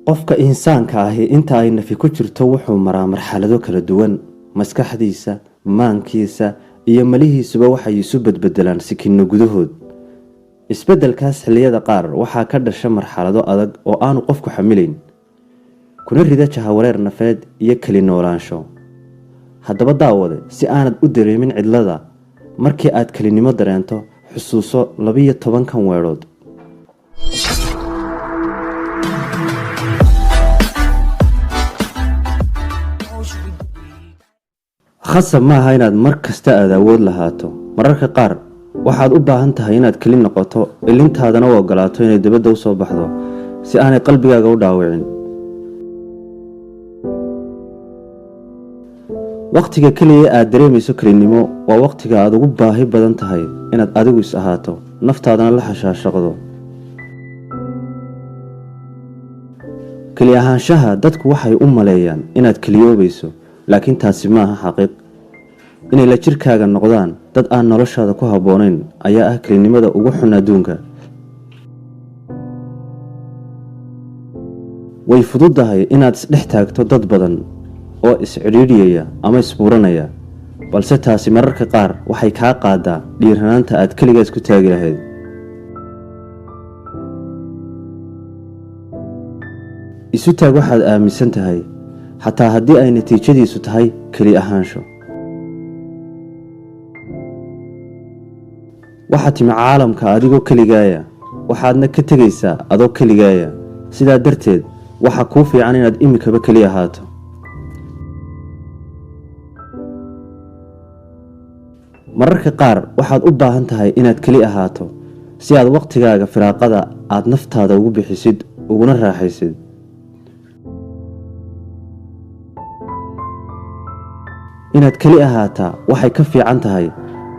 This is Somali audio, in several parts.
qofka insaanka ahi inta ay nafi ku jirto wuxuu maraa marxalado kala duwan. maskaxdiisa, maankiisa iyo malihiisuba waxay isu bedbedelaan sikinno gudahood. isbedelkaas xilliyada qaar waxaa ka dhasha marxalado adag oo aanu qofku xamilayn, kuna rida jahawareer nafeed iyo keli noolaansho. haddaba daawade, si aanad u dareemin cidlada markii aad kelinimo dareento, xusuuso 12 weedhood. khasab maaha inaad mar kasta aad awood lahaato. mararka qaar waxaad u baahan tahay inaad keli noqoto, ilintaadana u ogolaato inay dibadda u soo baxdo si aanay qalbigaaga u dhaawicin. waqtiga keliya aad dareemayso kelinimo waa waqtiga aad ugu baahi badan tahay inaad adigu is ahaato, naftaadana la xashaashaqdo. keli ahaanshaha dadku waxay u maleeyaan inaad keliyoobayso, laakiin taasi maaha xaqiiq. inay la jirkaaga noqdaan dad aan noloshaada ku habboonayn ayaa ah kelinimada ugu xun adduunka. way fududahay inaad isdhex taagto dad badan oo is-cidhiidhiyaya ama isbuuranaya, balse taasi mararka qaar waxay kaa qaadaa dhiiranaanta aad keligaas ku taagi lahayd. isu taag waxaad aaminsan tahay, xataa haddii ay natiijadiisu tahay keli ahaansho. waxaad timi caalamka adigoo keligaaya, waxaadna ka tegaysaa adoo keligaaya. sidaa darteed waxaa kuu fiican inaad imikaba keli ahaato. mararka qaar waxaad u baahan tahay inaad keli ahaato si aad waqtigaaga firaaqada aad naftaada ugu bixisid, uguna raaxaysid. inaad keli ahaataa waxay ka fiican tahay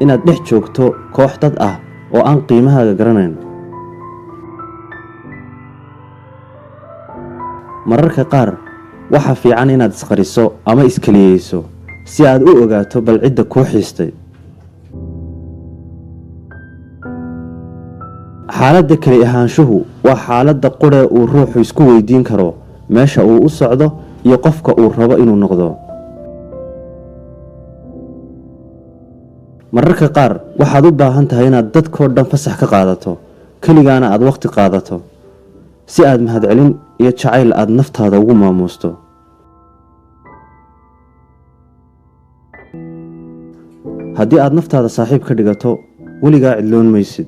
inaad dhex joogto koox dad ah oo aan qiimahaaga garanayn. mararka qaar waxaa fiican inaad isqariso ama iskeliyeyso si aad u ogaato bal cidda kuu xiistay. xaaladda keli ahaanshuhu waa xaaladda quree uu ruuxu isku weydiin karo meesha uu u socdo iyo qofka uu rabo inuu noqdo. mararka qaar waxaad u baahan tahay inaad dadkoo dhan fasax ka qaadato, keligaana aad waqti qaadato si aad mahadcelin iyo jacayl aad naftaada ugu maamuusto. haddii aad naftaada saaxiib ka dhigato, weligaa cidloon maysid.